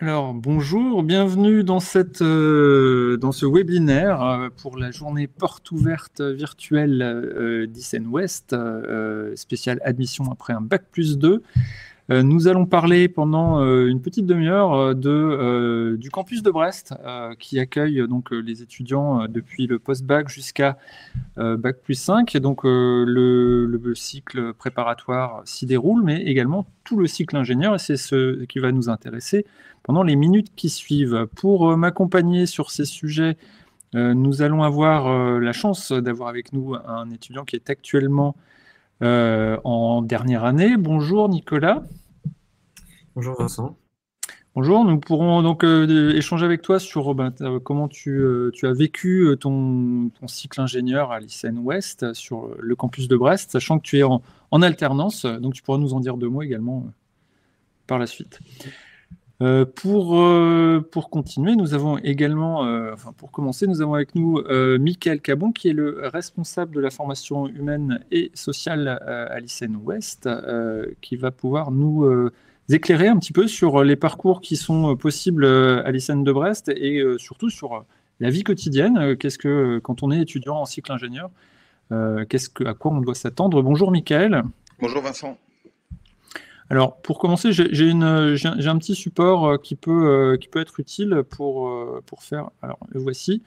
Alors, bonjour, bienvenue dans dans ce webinaire pour la journée porte ouverte virtuelle d'ISEN West, spéciale admission après un Bac+2. Nous allons parler pendant une petite demi-heure du campus de Brest, qui accueille donc les étudiants depuis le post-bac jusqu'à Bac+5. Et donc, le cycle préparatoire s'y déroule, mais également tout le cycle ingénieur, et c'est ce qui va nous intéresser pendant les minutes qui suivent. Pour m'accompagner sur ces sujets, nous allons avoir la chance d'avoir avec nous un étudiant qui est actuellement en dernière année. Bonjour Nicolas. Bonjour Vincent. Bonjour, nous pourrons donc échanger avec toi sur comment tu as vécu ton cycle ingénieur à l'ICN Ouest sur le campus de Brest, sachant que tu es en alternance, donc tu pourras nous en dire deux mots également par la suite. Pour continuer, nous avons également, pour commencer, nous avons avec nous Mickaël Cabon, qui est le responsable de la formation humaine et sociale à l'ICN Ouest, qui va pouvoir nous éclairer un petit peu sur les parcours qui sont possibles à l'ICN de Brest et surtout sur la vie quotidienne. Qu'est-ce que, quand on est étudiant en cycle ingénieur, à quoi on doit s'attendre? Bonjour Mickaël. Bonjour Vincent. Alors, pour commencer, j'ai un petit support qui peut être utile pour faire, alors le voici,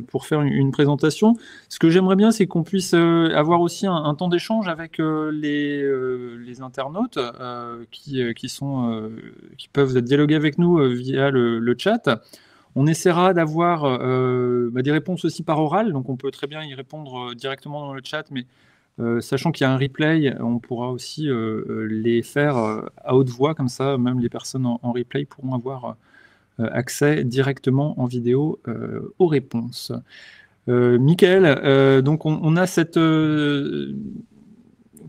pour faire une présentation. Ce que j'aimerais bien, c'est qu'on puisse avoir aussi un temps d'échange avec les internautes qui peuvent dialoguer avec nous via le chat. On essaiera d'avoir des réponses aussi par oral, donc on peut très bien y répondre directement dans le chat, mais sachant qu'il y a un replay, on pourra aussi les faire à haute voix, comme ça, même les personnes en replay pourront avoir accès directement en vidéo aux réponses. Mickaël, donc on a cette...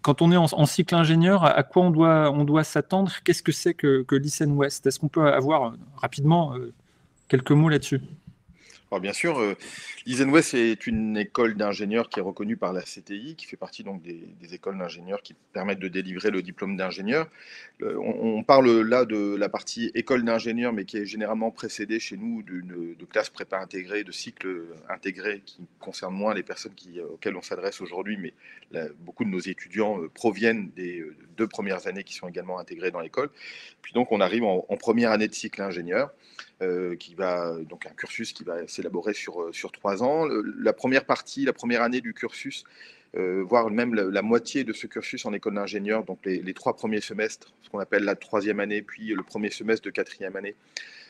quand on est en cycle ingénieur, à quoi on doit s'attendre? Qu'est-ce que c'est que l'ICN West? Est-ce qu'on peut avoir rapidement quelques mots là-dessus? Alors bien sûr, l'ISEN West est une école d'ingénieurs qui est reconnue par la CTI, qui fait partie donc des écoles d'ingénieurs qui permettent de délivrer le diplôme d'ingénieur. On parle là de la partie école d'ingénieurs, mais qui est généralement précédée chez nous de classe prépa intégrée, de cycle intégré, qui concerne moins les personnes auxquelles on s'adresse aujourd'hui, mais beaucoup de nos étudiants proviennent des 2 premières années qui sont également intégrées dans l'école. Puis donc on arrive en première année de cycle ingénieur. Qui va donc un cursus qui va s'élaborer sur 3 ans. La première année du cursus, voire même la moitié de ce cursus en école d'ingénieur, donc les 3 premiers semestres, ce qu'on appelle la troisième année, puis le premier semestre de quatrième année,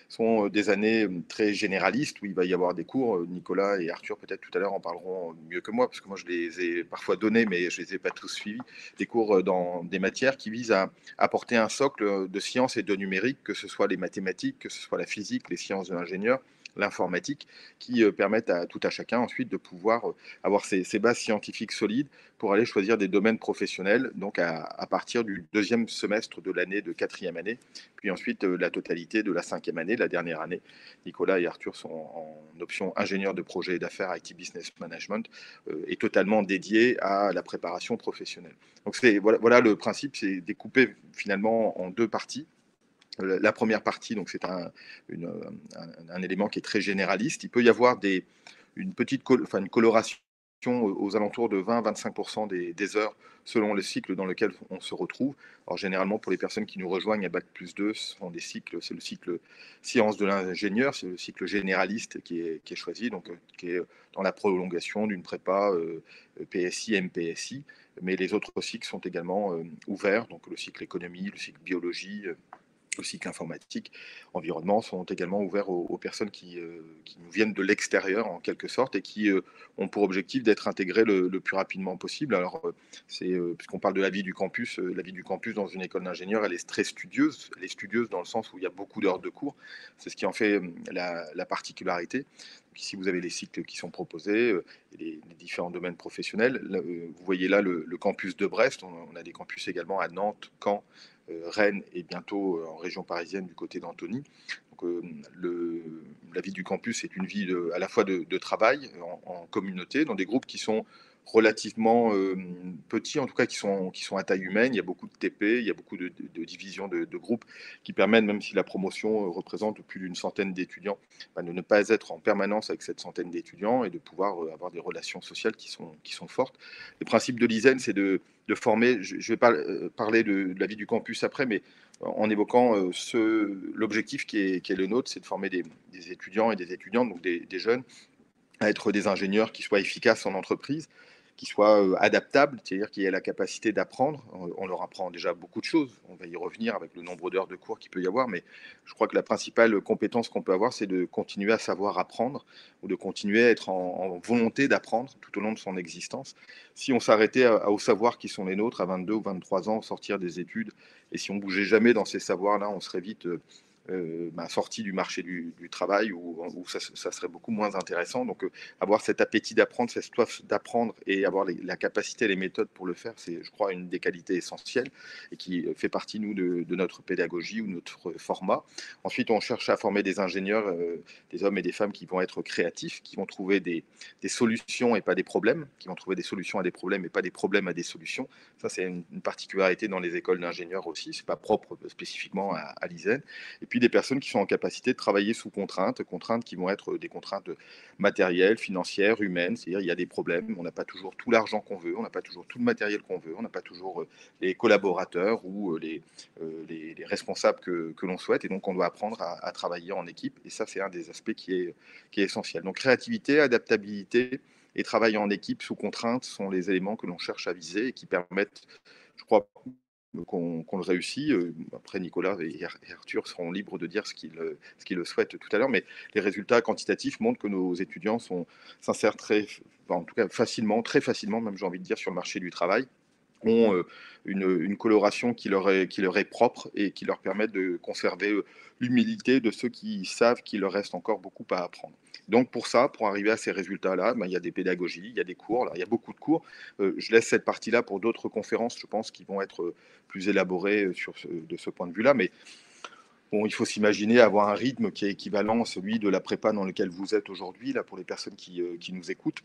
sont des années très généralistes où il va y avoir des cours. Nicolas et Arthur, peut-être tout à l'heure, en parleront mieux que moi, parce que moi, je les ai parfois donnés, mais je ne les ai pas tous suivis. Des cours dans des matières qui visent à apporter un socle de sciences et de numérique, que ce soit les mathématiques, que ce soit la physique, les sciences de l'ingénieur, l'informatique, qui permettent à tout à chacun ensuite de pouvoir avoir ces bases scientifiques solides pour aller choisir des domaines professionnels, donc à partir du deuxième semestre de l'année de quatrième année, puis ensuite la totalité de la cinquième année, la dernière année. Nicolas et Arthur sont en option ingénieur de projet et d'affaires IT Business Management et totalement dédié à la préparation professionnelle. Donc voilà le principe, c'est découpé finalement en 2 parties. La première partie, donc c'est un élément qui est très généraliste. Il peut y avoir une coloration aux alentours de 20-25% des heures selon le cycle dans lequel on se retrouve. Alors généralement, pour les personnes qui nous rejoignent à Bac+2, ce sont des cycles, c'est le cycle sciences de l'ingénieur, c'est le cycle généraliste qui est choisi, donc qui est dans la prolongation d'une prépa PSI, MPSI. Mais les autres cycles sont également ouverts, donc le cycle économie, le cycle biologie, le cycle informatique, environnement, sont également ouverts aux personnes qui nous viennent de l'extérieur en quelque sorte et qui ont pour objectif d'être intégrées le plus rapidement possible. Alors, puisqu'on parle de la vie du campus dans une école d'ingénieur, elle est très studieuse. Elle est studieuse dans le sens où il y a beaucoup d'heures de cours. C'est ce qui en fait la particularité. Donc, ici, vous avez les cycles qui sont proposés, et les différents domaines professionnels. Là, vous voyez là le campus de Brest. On a des campus également à Nantes, Caen, Rennes et bientôt en région parisienne du côté d'Antony. Donc, la vie du campus est une vie à la fois de travail en communauté, dans des groupes qui sont relativement petits, en tout cas qui sont à taille humaine. Il y a beaucoup de TP, il y a beaucoup de divisions de groupes qui permettent, même si la promotion représente plus d'une centaine d'étudiants, de ne pas être en permanence avec cette centaine d'étudiants et de pouvoir avoir des relations sociales qui sont fortes. Le principe de l'ISEN, c'est de former, je vais parler de la vie du campus après, mais en évoquant l'objectif qui est le nôtre, c'est de former des étudiants et des étudiantes, donc des jeunes, à être des ingénieurs qui soient efficaces en entreprise, qui soient adaptables, c'est-à-dire qui aient la capacité d'apprendre. On leur apprend déjà beaucoup de choses, on va y revenir avec le nombre d'heures de cours qu'il peut y avoir, mais je crois que la principale compétence qu'on peut avoir, c'est de continuer à savoir apprendre, ou de continuer à être en volonté d'apprendre tout au long de son existence. Si on s'arrêtait aux savoirs qui sont les nôtres à 22 ou 23 ans, sortir des études, et si on bougeait jamais dans ces savoirs-là, on serait vite sorti du marché du travail, où ça serait beaucoup moins intéressant. Donc avoir cet appétit d'apprendre, cette soif d'apprendre et avoir la capacité et les méthodes pour le faire, c'est, je crois, une des qualités essentielles et qui fait partie, nous, de notre pédagogie ou notre format. Ensuite, on cherche à former des ingénieurs, des hommes et des femmes qui vont être créatifs, qui vont trouver des solutions et pas des problèmes, qui vont trouver des solutions à des problèmes et pas des problèmes à des solutions. Ça, c'est une particularité dans les écoles d'ingénieurs aussi. C'est pas propre spécifiquement à l'ISEN. Et puis des personnes qui sont en capacité de travailler sous contraintes qui vont être des contraintes matérielles, financières, humaines, c'est-à-dire il y a des problèmes, on n'a pas toujours tout l'argent qu'on veut, on n'a pas toujours tout le matériel qu'on veut, on n'a pas toujours les collaborateurs ou les responsables que l'on souhaite, et donc on doit apprendre à travailler en équipe, et ça c'est un des aspects qui est essentiel. Donc créativité, adaptabilité et travail en équipe sous contrainte sont les éléments que l'on cherche à viser et qui permettent, je crois, qu'on le réussit. Après, Nicolas et Arthur seront libres de dire ce qu'ils le souhaitent tout à l'heure, mais les résultats quantitatifs montrent que nos étudiants s'insèrent en tout cas facilement, très facilement, même j'ai envie de dire, sur le marché du travail, ont une coloration qui leur est propre et qui leur permet de conserver l'humilité de ceux qui savent qu'il leur reste encore beaucoup à apprendre. Donc pour ça, pour arriver à ces résultats-là, il y a des pédagogies, il y a des cours, là, il y a beaucoup de cours. Je laisse cette partie-là pour d'autres conférences, je pense, qui vont être plus élaborées de ce point de vue-là. Mais bon, il faut s'imaginer avoir un rythme qui est équivalent à celui de la prépa dans lequel vous êtes aujourd'hui, là, pour les personnes qui nous écoutent,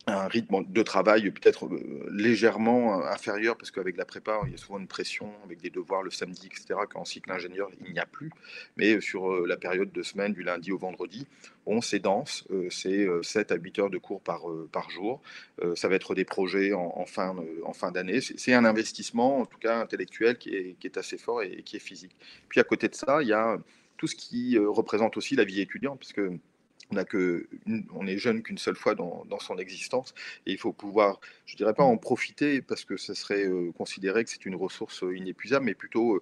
un rythme de travail peut-être légèrement inférieur, parce qu'avec la prépa, il y a souvent une pression avec des devoirs le samedi, etc., qu'en cycle ingénieur, il n'y a plus. Mais sur la période de semaine, du lundi au vendredi, c'est dense, c'est 7 à 8 heures de cours par jour. Ça va être des projets en fin d'année. C'est un investissement, en tout cas intellectuel, qui est assez fort et qui est physique. Puis à côté de ça, il y a tout ce qui représente aussi la vie étudiante, puisque on est jeune qu'une seule fois dans son existence, et il faut pouvoir, je dirais pas en profiter parce que ce serait considéré que c'est une ressource inépuisable, mais plutôt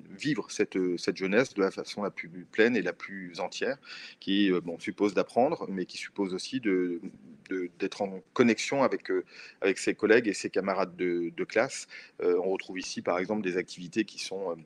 vivre cette jeunesse de la façon la plus pleine et la plus entière, qui suppose d'apprendre, mais qui suppose aussi d'être en connexion avec ses collègues et ses camarades de classe. On retrouve ici par exemple des activités qui sont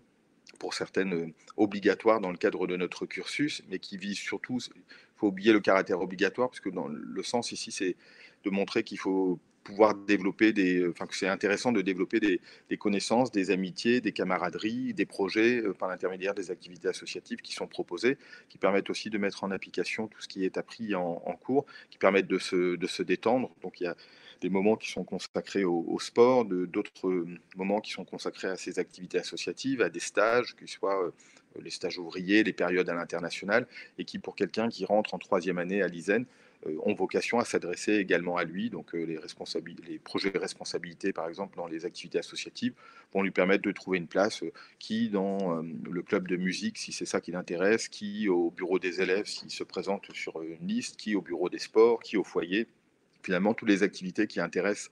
pour certaines obligatoires dans le cadre de notre cursus, mais qui visent surtout, il faut oublier le caractère obligatoire, parce que dans le sens ici, c'est de montrer qu'il faut pouvoir développer que c'est intéressant de développer des connaissances, des amitiés, des camaraderies, des projets par l'intermédiaire des activités associatives qui sont proposées, qui permettent aussi de mettre en application tout ce qui est appris en cours, qui permettent de se détendre. Donc il y a des moments qui sont consacrés au sport, d'autres moments qui sont consacrés à ces activités associatives, à des stages, qu'ils soient les stages ouvriers, les périodes à l'international, et qui, pour quelqu'un qui rentre en troisième année à l'ISEN, ont vocation à s'adresser également à lui. Donc les projets de responsabilité, par exemple, dans les activités associatives, vont lui permettre de trouver une place, qui dans le club de musique, si c'est ça qui l'intéresse, qui au bureau des élèves, s'il se présente sur une liste, qui au bureau des sports, qui au foyer. Finalement, toutes les activités qui intéressent,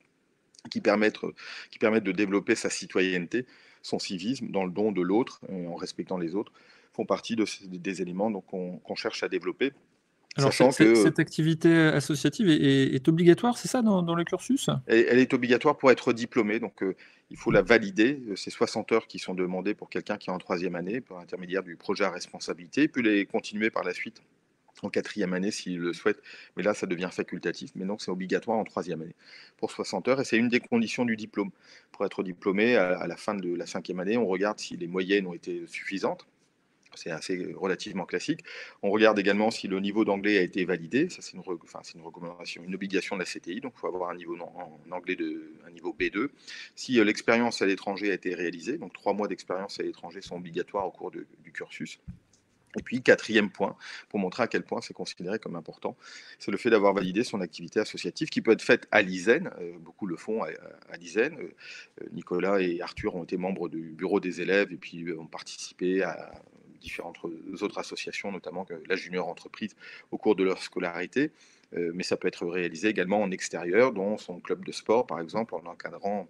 qui permettent de développer sa citoyenneté, son civisme dans le don de l'autre, en respectant les autres, font partie des éléments qu'on cherche à développer. Alors, Sachant que cette activité associative est obligatoire, c'est ça, dans le cursus? elle est obligatoire pour être diplômé, donc il faut la valider. C'est 60 heures qui sont demandées pour quelqu'un qui est en troisième année, par l'intermédiaire du projet à responsabilité, puis les continuer par la suite en quatrième année s'il le souhaite, mais là ça devient facultatif, mais donc c'est obligatoire en troisième année pour 60 heures, et c'est une des conditions du diplôme. Pour être diplômé, à la fin de la cinquième année, on regarde si les moyennes ont été suffisantes, c'est assez relativement classique. On regarde également si le niveau d'anglais a été validé. Ça, c'est une recommandation, une obligation de la CTI. Donc, il faut avoir un niveau en anglais un niveau B2. Si l'expérience à l'étranger a été réalisée, donc 3 mois d'expérience à l'étranger sont obligatoires au cours du cursus. Et puis, 4e point, pour montrer à quel point c'est considéré comme important, c'est le fait d'avoir validé son activité associative qui peut être faite à l'ISEN. Beaucoup le font à l'ISEN. Nicolas et Arthur ont été membres du bureau des élèves et puis ont participé à différentes autres associations, notamment la junior entreprise, au cours de leur scolarité. Mais ça peut être réalisé également en extérieur, dont son club de sport, par exemple, en encadrant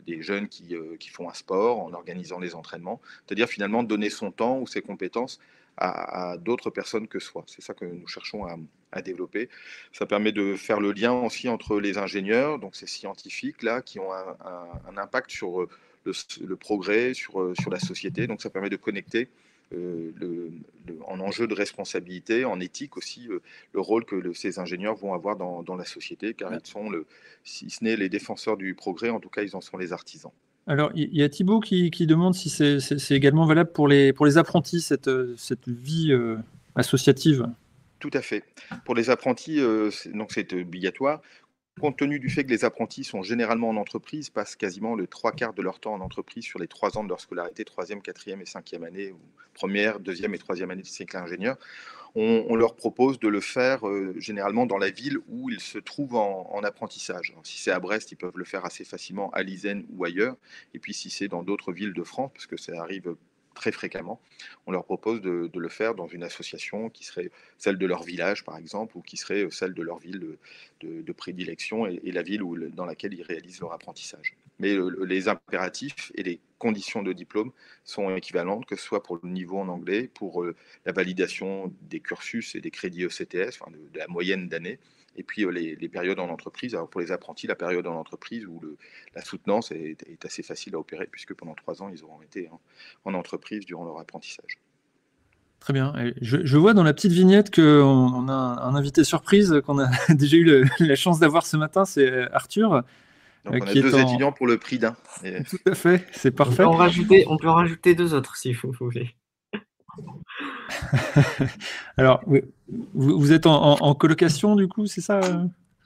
des jeunes qui font un sport, en organisant les entraînements. C'est-à-dire finalement donner son temps ou ses compétences à d'autres personnes que soi. C'est ça que nous cherchons à développer. Ça permet de faire le lien aussi entre les ingénieurs, donc ces scientifiques-là, qui ont un impact sur le progrès, sur la société. Donc ça permet de connecter en enjeu de responsabilité, en éthique aussi, le rôle que ces ingénieurs vont avoir dans la société, car ils sont, si ce n'est les défenseurs du progrès, en tout cas, ils en sont les artisans. Alors, il y a Thibaut qui demande si c'est également valable pour les apprentis, cette vie associative. Tout à fait. Pour les apprentis, c'est obligatoire. Compte tenu du fait que les apprentis sont généralement en entreprise, passent quasiment les 3/4 de leur temps en entreprise sur les 3 ans de leur scolarité, 3e, 4e et 5e année, ou 1re, 2e et 3e année de cycle ingénieur, on leur propose de le faire généralement dans la ville où ils se trouvent en apprentissage. Alors, si c'est à Brest, ils peuvent le faire assez facilement à l'ISEN ou ailleurs. Et puis si c'est dans d'autres villes de France, parce que ça arrive très fréquemment, on leur propose de le faire dans une association qui serait celle de leur village, par exemple, ou qui serait celle de leur ville de prédilection et la ville dans laquelle ils réalisent leur apprentissage. Mais les impératifs et les conditions de diplôme sont équivalentes, que ce soit pour le niveau en anglais, pour la validation des cursus et des crédits ECTS, enfin de la moyenne d'années, et puis les périodes en entreprise. Alors pour les apprentis, la période en entreprise où la soutenance est assez facile à opérer, puisque pendant 3 ans, ils auront été en entreprise durant leur apprentissage. Très bien. Et je vois dans la petite vignette qu'on a un invité surprise qu'on a déjà eu la chance d'avoir ce matin, c'est Arthur. Donc on a 2 étudiants pour le prix d'un. Tout à fait, c'est parfait. On peut en rajouter 2 autres si vous voulez. Alors, vous êtes en colocation du coup, c'est ça?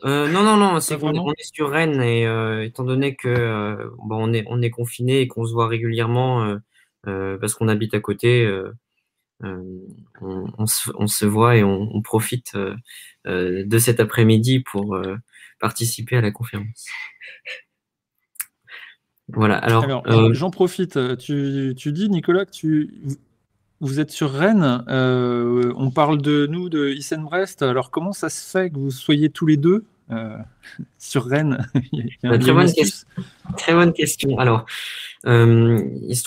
Non, c'est on est sur Rennes et étant donné que on est confiné et qu'on se voit régulièrement parce qu'on habite à côté, on se voit et on profite de cet après-midi pour participer à la conférence. Voilà. Alors j'en profite. Tu dis, Nicolas, que vous êtes sur Rennes. On parle de nous, de ISEN-Brest. Alors, comment ça se fait que vous soyez tous les deux sur Rennes? Très bonne question. Alors, il se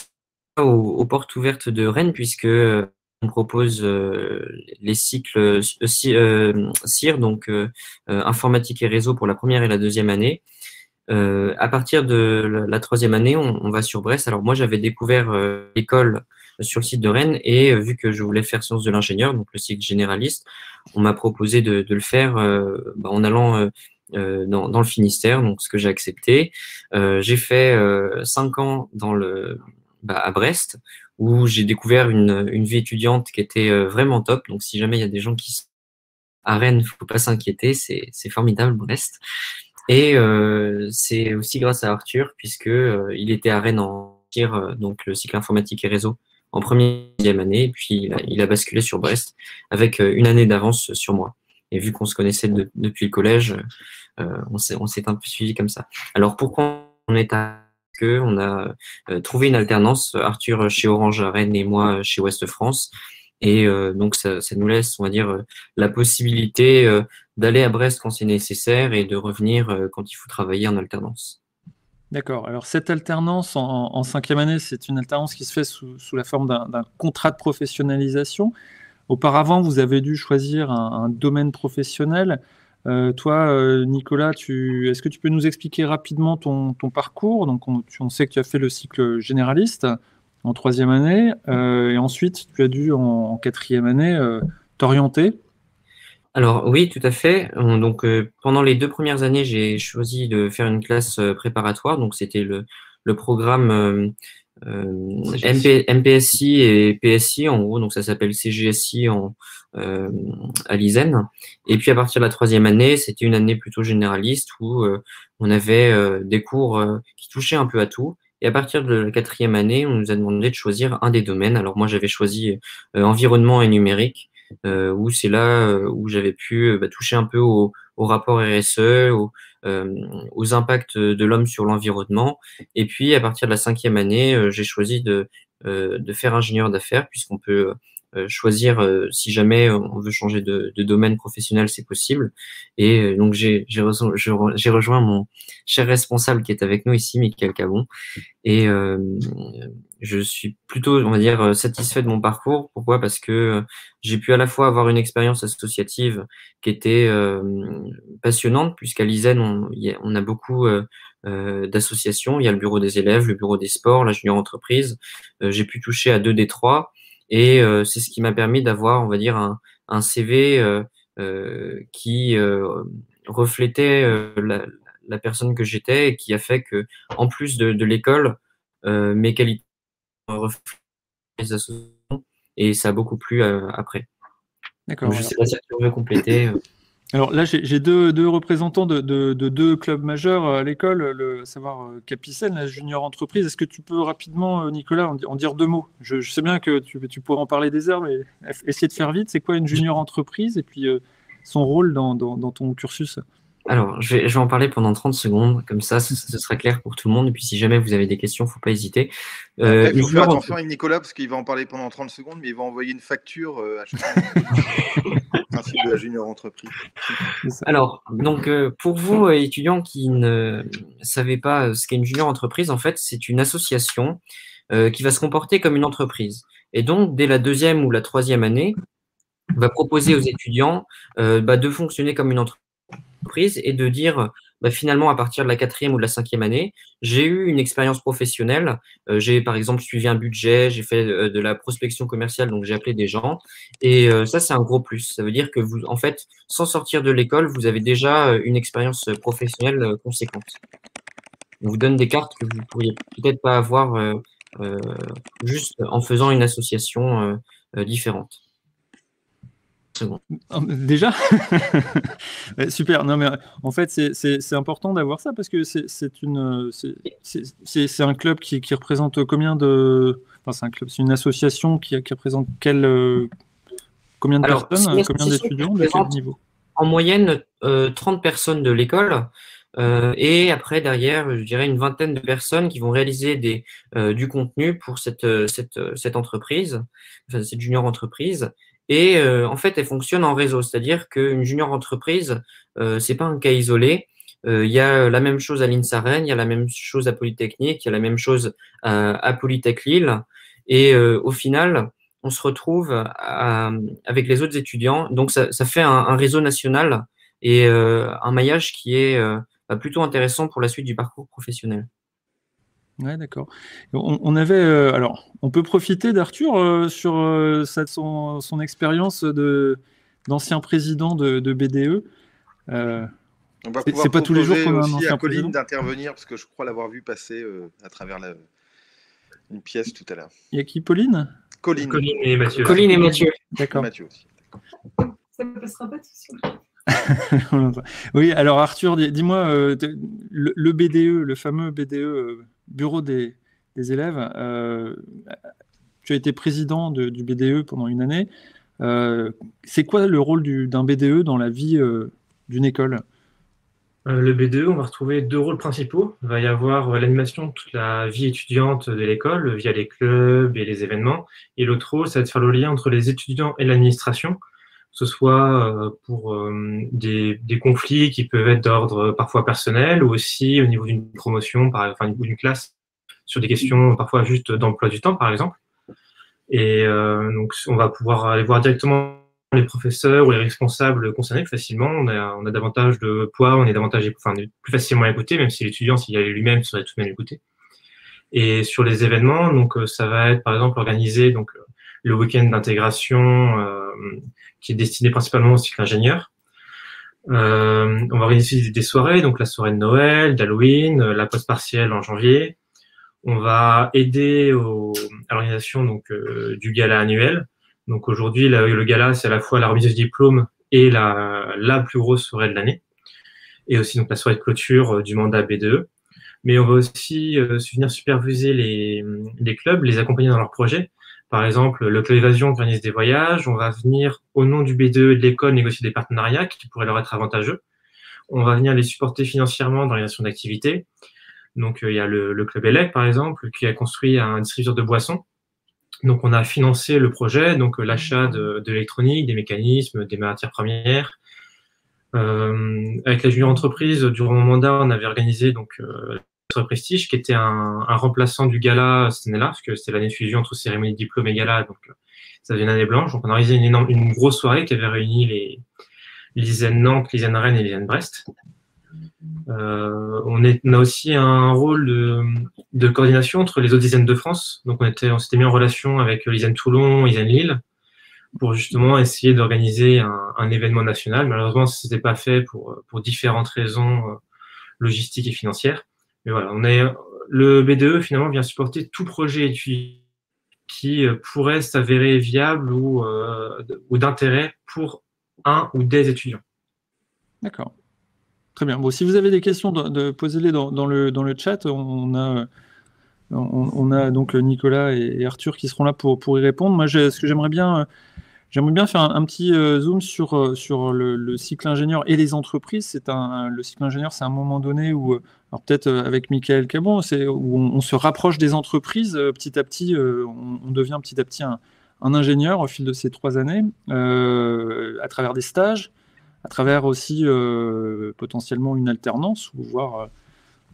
trouve aux portes ouvertes de Rennes, puisque on propose les cycles CIR, donc informatique et réseau pour la 1re et la 2e année. À partir de la 3e année, on va sur Brest. Alors moi, j'avais découvert l'école sur le site de Rennes et vu que je voulais faire sciences de l'ingénieur, donc le cycle généraliste, on m'a proposé de le faire en allant dans le Finistère, donc ce que j'ai accepté. J'ai fait 5 ans à Brest, où j'ai découvert une vie étudiante qui était vraiment top. Donc si jamais il y a des gens qui sont à Rennes, il ne faut pas s'inquiéter, c'est formidable Brest. Et c'est aussi grâce à Arthur, puisque il était à Rennes en tir, donc le cycle informatique et réseau, en 1e année, et puis il a basculé sur Brest avec une année d'avance sur moi. Et vu qu'on se connaissait depuis le collège, on s'est un peu suivi comme ça. Alors pourquoi on est à on a trouvé une alternance, Arthur chez Orange à Rennes et moi chez Ouest France. Et donc, ça nous laisse, on va dire, la possibilité d'aller à Brest quand c'est nécessaire et de revenir quand il faut travailler en alternance. D'accord. Alors, cette alternance en 5e année, c'est une alternance qui se fait sous la forme d'un contrat de professionnalisation. Auparavant, vous avez dû choisir un domaine professionnel. Toi, Nicolas, est-ce que tu peux nous expliquer rapidement ton parcours? Donc, on sait que tu as fait le cycle généraliste en 3e année, et ensuite, tu as dû, en 4e année, t'orienter. Alors, oui, tout à fait. Donc, pendant les 2 premières années, j'ai choisi de faire une classe préparatoire. Donc, c'était le programme MPSI et PSI en gros, donc ça s'appelle CGSI à l'ISEN. Et puis à partir de la 3e année, c'était une année plutôt généraliste où on avait des cours qui touchaient un peu à tout. Et à partir de la 4e année, on nous a demandé de choisir un des domaines. Alors moi, j'avais choisi environnement et numérique, où c'est là où j'avais pu toucher un peu au rapport RSE, aux impacts de l'homme sur l'environnement. Et puis, à partir de la 5e année, j'ai choisi de faire ingénieur d'affaires, puisqu'on peut choisir, si jamais on veut changer de domaine professionnel, c'est possible. Et donc, j'ai rejoint mon cher responsable qui est avec nous ici, Michael Cabon. Et je suis plutôt, on va dire, satisfait de mon parcours. Pourquoi? Parce que j'ai pu à la fois avoir une expérience associative qui était passionnante, puisqu'à l'ISEN, on a beaucoup d'associations. Il y a le bureau des élèves, le bureau des sports, la junior entreprise. J'ai pu toucher à 2 des 3. Et c'est ce qui m'a permis d'avoir, on va dire, un CV qui reflétait la personne que j'étais et qui a fait que, en plus de l'école, mes qualités reflètent les associations et ça a beaucoup plu après. D'accord. Je ne sais pas si tu veux compléter. Alors là, j'ai deux représentants de 2 clubs majeurs à l'école, à savoir Capicel, la junior entreprise. Est-ce que tu peux rapidement, Nicolas, en dire 2 mots? Je sais bien que tu pourrais en parler des heures, mais essayer de faire vite. C'est quoi une junior entreprise et puis son rôle dans ton cursus? Alors, je vais en parler pendant 30 secondes, comme ça, ce sera clair pour tout le monde. Et puis, si jamais vous avez des questions, il ne faut pas hésiter. Après, il faut faire attention avec Nicolas, parce qu'il va en parler pendant 30 secondes, mais il va envoyer une facture à chaque fois. Principe de la junior entreprise. Alors, donc, pour vous, étudiants qui ne savaient pas ce qu'est une junior entreprise, en fait, c'est une association qui va se comporter comme une entreprise. Et donc, dès la 2e ou la 3e année, va proposer aux étudiants de fonctionner comme une entreprise et de dire finalement à partir de la 4e ou de la 5e année, j'ai eu une expérience professionnelle, j'ai par exemple suivi un budget, j'ai fait de la prospection commerciale, donc j'ai appelé des gens et ça c'est un gros plus. Ça veut dire que vous, en fait, sans sortir de l'école, vous avez déjà une expérience professionnelle conséquente. On vous donne des cartes que vous pourriez peut-être pas avoir juste en faisant une association différente. Déjà super. Non mais en fait c'est important d'avoir ça parce que c'est un club qui représente combien de, enfin c'est un club, c'est une association qui représente combien de personnes, combien d'étudiants, de quel niveau? En moyenne 30 personnes de l'école et après derrière je dirais une vingtaine de personnes qui vont réaliser du contenu pour cette entreprise, enfin, cette junior entreprise. Et en fait, elle fonctionne en réseau, c'est-à-dire qu'une junior entreprise, c'est pas un cas isolé. Il y a la même chose à l'INSA-Rennes, il y a la même chose à Polytechnique, il y a la même chose à Polytech Lille. Et au final, on se retrouve avec les autres étudiants. Donc, ça fait un réseau national et un maillage qui est plutôt intéressant pour la suite du parcours professionnel. Ouais, d'accord. On avait, alors, on peut profiter d'Arthur sur son expérience d'ancien président de BDE. On va pouvoir pas tous les jours qu'on a un aussi ancien à Colline président d'intervenir, parce que je crois l'avoir vu passer à travers une pièce tout à l'heure. Il y a qui, Pauline? Colline et Mathieu. Colline et Mathieu. D'accord. Mathieu aussi. Ça ne passera pas tout seul. Oui, alors Arthur, dis-moi, le BDE, le fameux BDE, Bureau des élèves, tu as été président du BDE pendant une année. C'est quoi le rôle d'un BDE dans la vie d'une école? Le BDE, on va retrouver 2 rôles principaux. Il va y avoir l'animation de toute la vie étudiante de l'école via les clubs et les événements. Et l'autre rôle, ça va être faire le lien entre les étudiants et l'administration, que ce soit pour des conflits qui peuvent être d'ordre parfois personnel ou aussi au niveau d'une promotion, au niveau d'une classe, sur des questions parfois juste d'emploi du temps, par exemple. Et donc, on va pouvoir aller voir directement les professeurs ou les responsables concernés facilement. On a davantage de poids, on est plus facilement écouté, même si l'étudiant, s'il y allait lui-même, serait tout de même écouté. Et sur les événements, donc ça va être par exemple organiser donc le week-end d'intégration qui est destiné principalement au cycle ingénieur. On va organiser des soirées, donc la soirée de Noël, d'Halloween, la pause partielle en janvier. On va aider à l'organisation du gala annuel. Donc aujourd'hui, le gala, c'est à la fois la remise de diplôme et la plus grosse soirée de l'année. Et aussi donc la soirée de clôture du mandat B2E. Mais on va aussi venir superviser les clubs, les accompagner dans leurs projets. Par exemple, le Club Évasion organise des voyages. On va venir, au nom du B2E et de l'école, négocier des partenariats qui pourraient leur être avantageux. On va venir les supporter financièrement dans l'organisation d'activités. Donc, il y a le Club ELEC, par exemple, qui a construit un distributeur de boissons. Donc, on a financé le projet, donc l'achat de l'électronique, des mécanismes, des matières premières. Avec la junior entreprise, durant mon mandat, on avait organisé Prestige, qui était un remplaçant du gala cette année-là, parce que c'était l'année de fusion entre cérémonie de diplôme et gala, donc ça faisait une année blanche. Donc, on a organisé une grosse soirée qui avait réuni l'ISEN Nantes, l'ISEN Rennes et l'ISEN Brest. On a aussi un rôle de coordination entre les autres ISEN de France. Donc, on s'était mis en relation avec l'ISEN Toulon, l'ISEN Lille, pour justement essayer d'organiser un événement national. Malheureusement, ce n'était pas fait pour différentes raisons logistiques et financières. Mais voilà, le B2E finalement vient supporter tout projet étudiant qui pourrait s'avérer viable ou d'intérêt pour un ou des étudiants. D'accord. Très bien. Bon, si vous avez des questions, posez-les dans le chat. On a donc Nicolas et Arthur qui seront là pour y répondre. Moi, ce que j'aimerais bien faire un petit zoom sur le cycle ingénieur et les entreprises. Le cycle ingénieur, c'est un moment donné où, alors peut-être avec Michael Cabon, c'est où on se rapproche des entreprises petit à petit. On devient petit à petit un ingénieur au fil de ces 3 années, à travers des stages, à travers aussi potentiellement une alternance, ou voire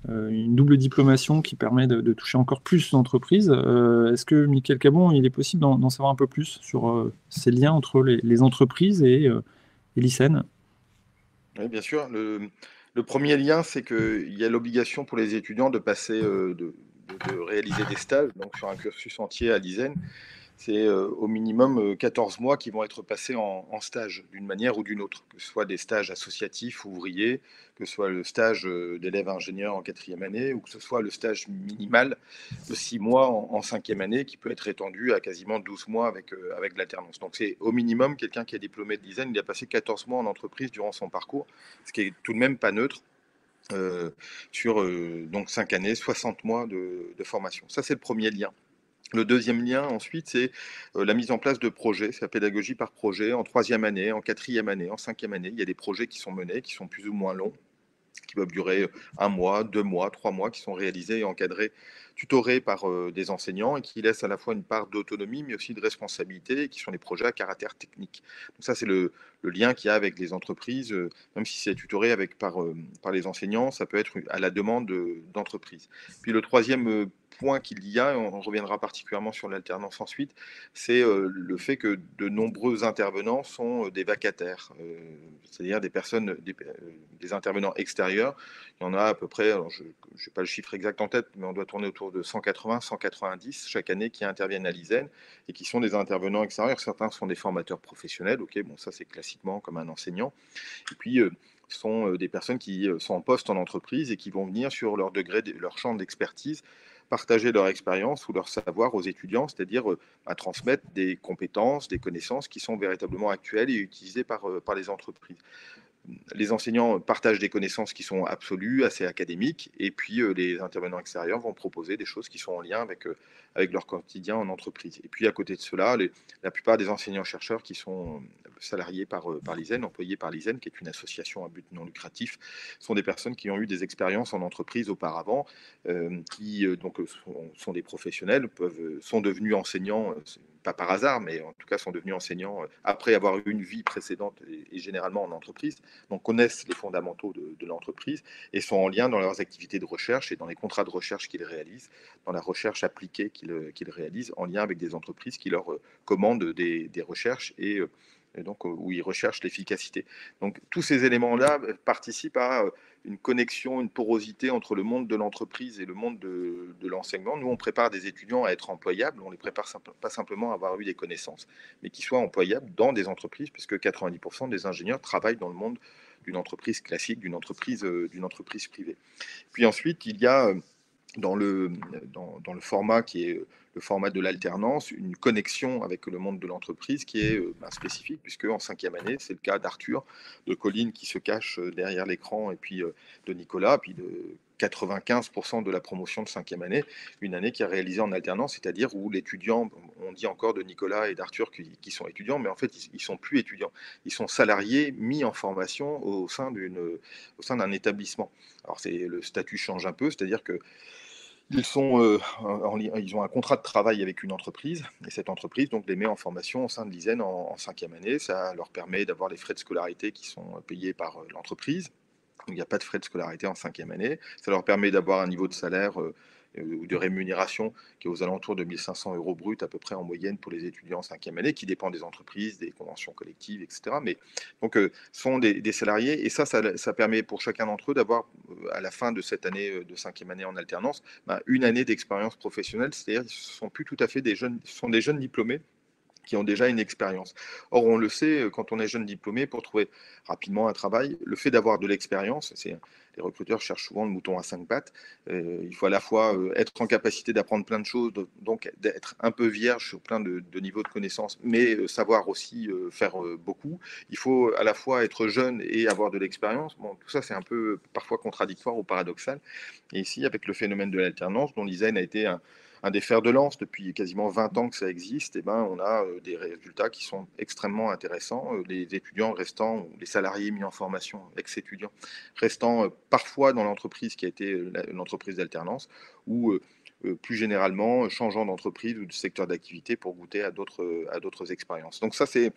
une double diplomation qui permet de toucher encore plus d'entreprises. Est-ce que, Michael Cabon, il est possible d'en savoir un peu plus sur ces liens entre les entreprises et l'ISEN? Oui, bien sûr. Le premier lien, c'est qu'il y a l'obligation pour les étudiants de passer, de réaliser des stages, donc sur un cursus entier à l'ISEN. C'est au minimum 14 mois qui vont être passés en stage, d'une manière ou d'une autre, que ce soit des stages associatifs ou ouvriers, que ce soit le stage d'élève ingénieur en 4e année, ou que ce soit le stage minimal de 6 mois en 5e année, qui peut être étendu à quasiment 12 mois avec l'alternance. Donc c'est au minimum quelqu'un qui est diplômé de l'ISEN, il a passé 14 mois en entreprise durant son parcours, ce qui est tout de même pas neutre. Sur donc 5 années, 60 mois de formation. Ça, c'est le premier lien. Le deuxième lien, ensuite, c'est la mise en place de projets, c'est la pédagogie par projet, en 3e année, en 4e année, en 5e année. Il y a des projets qui sont menés, qui sont plus ou moins longs, qui peuvent durer 1 mois, 2 mois, 3 mois, qui sont réalisés et encadrés, tutorés par des enseignants et qui laissent à la fois une part d'autonomie, mais aussi de responsabilité, et qui sont des projets à caractère technique. Donc ça, c'est le lien qu'il y a avec les entreprises, même si c'est tutoré par les enseignants, ça peut être à la demande d'entreprises. Puis le troisième point qu'il y a, et on reviendra particulièrement sur l'alternance ensuite, c'est le fait que de nombreux intervenants sont des vacataires, c'est-à-dire des personnes, des intervenants extérieurs. Il y en a à peu près, alors je n'ai pas le chiffre exact en tête, mais on doit tourner autour de 180, 190 chaque année qui interviennent à l'ISEN et qui sont des intervenants extérieurs. Certains sont des formateurs professionnels, ok, bon ça c'est classiquement comme un enseignant. Et puis sont des personnes qui sont en poste en entreprise et qui vont venir sur leur degré, leur champ d'expertise, partager leur expérience ou leur savoir aux étudiants, c'est-à-dire à transmettre des compétences, des connaissances qui sont véritablement actuelles et utilisées par les entreprises. Les enseignants partagent des connaissances qui sont absolues, assez académiques, et puis les intervenants extérieurs vont proposer des choses qui sont en lien avec leur quotidien en entreprise. Et puis à côté de cela, la plupart des enseignants-chercheurs qui sont salariés par l'ISEN, employés par l'ISEN, qui est une association à but non lucratif, sont des personnes qui ont eu des expériences en entreprise auparavant, qui donc sont des professionnels, sont devenus enseignants, pas par hasard, mais en tout cas sont devenus enseignants après avoir eu une vie précédente et généralement en entreprise, donc connaissent les fondamentaux de l'entreprise et sont en lien dans leurs activités de recherche et dans les contrats de recherche qu'ils réalisent, dans la recherche appliquée qu'ils réalisent, en lien avec des entreprises qui leur commandent des recherches et donc où ils recherchent l'efficacité. Donc tous ces éléments-là participent à une connexion, une porosité entre le monde de l'entreprise et le monde de l'enseignement. Nous, on prépare des étudiants à être employables, on les prépare pas simplement à avoir eu des connaissances, mais qui soient employables dans des entreprises, puisque 90% des ingénieurs travaillent dans le monde d'une entreprise classique, d'une entreprise privée. Puis ensuite, il y a dans le format qui est le format de l'alternance, une connexion avec le monde de l'entreprise qui est spécifique, puisque en 5e année, c'est le cas d'Arthur, de Colline qui se cache derrière l'écran, et puis de Nicolas, puis de 95% de la promotion de 5e année, une année qui est réalisée en alternance, c'est-à-dire où l'étudiant, on dit encore de Nicolas et d'Arthur qui sont étudiants, mais en fait, ils ne sont plus étudiants. Ils sont salariés mis en formation au sein d'un établissement. Alors, le statut change un peu, c'est-à-dire que ils ont un contrat de travail avec une entreprise, et cette entreprise donc, les met en formation au sein de l'ISEN en 5e année. Ça leur permet d'avoir les frais de scolarité qui sont payés par l'entreprise. Il n'y a pas de frais de scolarité en 5e année. Ça leur permet d'avoir un niveau de salaire ou de rémunération qui est aux alentours de 1 500 € brut à peu près en moyenne pour les étudiants en 5e année, qui dépend des entreprises, des conventions collectives, etc. Mais donc, sont des salariés, et ça permet pour chacun d'entre eux d'avoir, à la fin de cette année de 5e année en alternance, une année d'expérience professionnelle, c'est-à-dire qu'ils ne sont plus tout à fait des jeunes, ce sont des jeunes diplômés qui ont déjà une expérience. Or, on le sait, quand on est jeune diplômé, pour trouver rapidement un travail, le fait d'avoir de l'expérience, les recruteurs cherchent souvent le mouton à 5 pattes, il faut à la fois être en capacité d'apprendre plein de choses, donc d'être un peu vierge sur plein de niveaux de connaissances, mais savoir aussi faire beaucoup. Il faut à la fois être jeune et avoir de l'expérience. Bon, tout ça, c'est un peu parfois contradictoire ou paradoxal. Et ici, avec le phénomène de l'alternance, dont l'ISEN a été un des fers de lance depuis quasiment 20 ans que ça existe, et on a des résultats qui sont extrêmement intéressants. Les étudiants restant, les salariés mis en formation, ex-étudiants, restant parfois dans l'entreprise qui a été l'entreprise d'alternance, ou plus généralement changeant d'entreprise ou de secteur d'activité pour goûter à d'autres expériences. Donc ça, c'est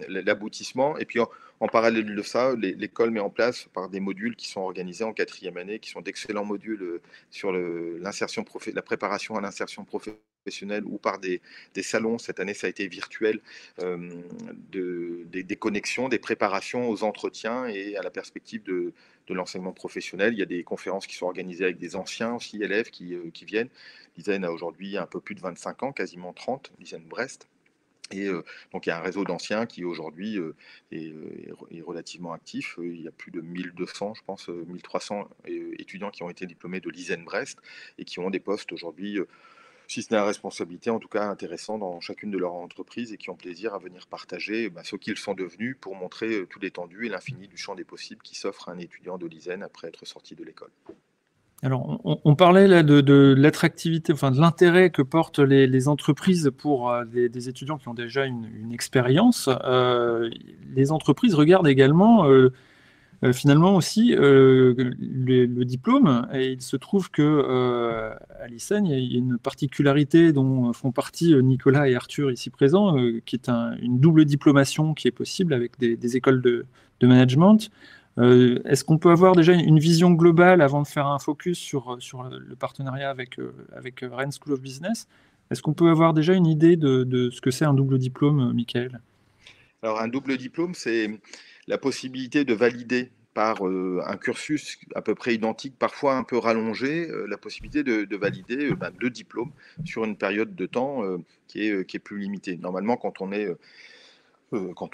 l'aboutissement. Et puis en parallèle de ça, l'école met en place par des modules qui sont organisés en 4e année, qui sont d'excellents modules sur la préparation à l'insertion professionnelle, ou par des salons. Cette année, ça a été virtuel, des connexions, des préparations aux entretiens et à la perspective de l'enseignement professionnel. Il y a des conférences qui sont organisées avec des anciens aussi élèves qui viennent. L'ISEN a aujourd'hui un peu plus de 25 ans, quasiment 30, l'ISEN Brest. Et donc, il y a un réseau d'anciens qui aujourd'hui est relativement actif. Il y a plus de 1200, je pense, 1300 étudiants qui ont été diplômés de l'ISEN Brest et qui ont des postes aujourd'hui, si ce n'est à responsabilité, en tout cas intéressants dans chacune de leurs entreprises, et qui ont plaisir à venir partager ce qu'ils sont devenus pour montrer tout l'étendue et l'infini du champ des possibles qui s'offre à un étudiant de l'ISEN après être sorti de l'école. Alors, on parlait là de l'attractivité, enfin de l'intérêt que portent les entreprises pour des étudiants qui ont déjà une expérience. Les entreprises regardent également, finalement aussi, le diplôme. Et il se trouve que à l'ISEN, il y a une particularité dont font partie Nicolas et Arthur ici présents, qui est une double diplomation qui est possible avec des écoles de management. Est-ce qu'on peut avoir déjà une vision globale avant de faire un focus sur le partenariat avec Rennes School of Business? Est-ce qu'on peut avoir déjà une idée de ce que c'est un double diplôme, Michael? Alors, un double diplôme, c'est la possibilité de valider par un cursus à peu près identique, parfois un peu rallongé, la possibilité de valider 2 diplômes sur une période de temps qui est plus limitée. Normalement, quand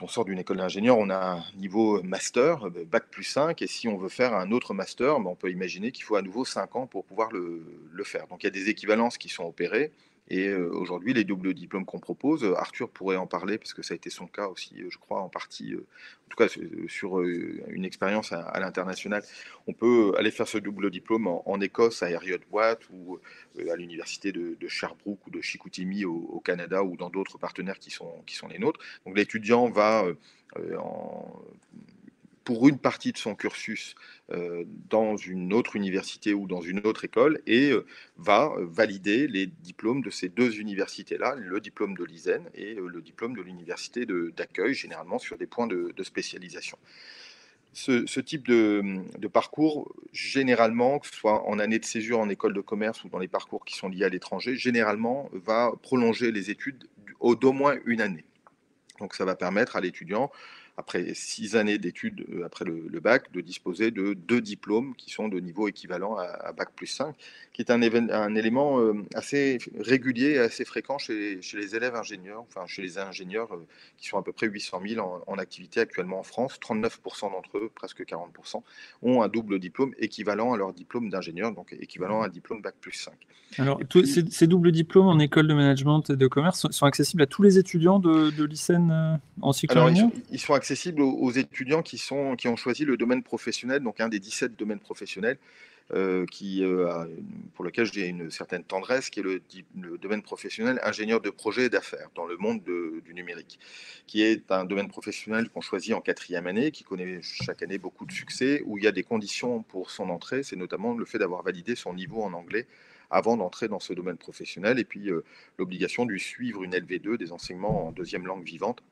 on sort d'une école d'ingénieur, on a un niveau master, bac plus 5, et si on veut faire un autre master, on peut imaginer qu'il faut à nouveau 5 ans pour pouvoir le faire. Donc il y a des équivalences qui sont opérées, et aujourd'hui, les doubles diplômes qu'on propose, Arthur pourrait en parler, parce que ça a été son cas aussi, je crois, en partie, en tout cas sur une expérience à l'international. On peut aller faire ce double diplôme en Écosse, à Heriot-Watt, ou à l'université de Sherbrooke ou de Chicoutimi au Canada, ou dans d'autres partenaires qui sont les nôtres. Donc l'étudiant va, pour une partie de son cursus, dans une autre université ou dans une autre école, et va valider les diplômes de ces 2 universités-là, le diplôme de l'ISEN et le diplôme de l'université d'accueil, généralement sur des points de spécialisation. Ce type de parcours, généralement, que ce soit en année de césure en école de commerce ou dans les parcours qui sont liés à l'étranger, généralement va prolonger les études d'au moins une année. Donc ça va permettre à l'étudiant, après 6 années d'études après le bac, de disposer de 2 diplômes qui sont de niveau équivalent à bac plus 5, qui est un élément assez régulier et assez fréquent chez les élèves ingénieurs, enfin chez les ingénieurs qui sont à peu près 800 000 en activité actuellement en France. 39% d'entre eux, presque 40%, ont un double diplôme équivalent à leur diplôme d'ingénieur, donc équivalent à un diplôme bac plus 5. Alors, ces doubles diplômes en école de management et de commerce sont accessibles à tous les étudiants de l'ICN en cycle Alors, ingénieur? ils sont accessibles aux étudiants qui ont choisi le domaine professionnel, donc un des 17 domaines professionnels, pour lequel j'ai une certaine tendresse, qui est le domaine professionnel ingénieur de projet et d'affaires dans le monde du numérique, qui est un domaine professionnel qu'on choisit en 4e année, qui connaît chaque année beaucoup de succès, où il y a des conditions pour son entrée, c'est notamment le fait d'avoir validé son niveau en anglais avant d'entrer dans ce domaine professionnel, et puis l'obligation de suivre une LV2, des enseignements en deuxième langue vivante,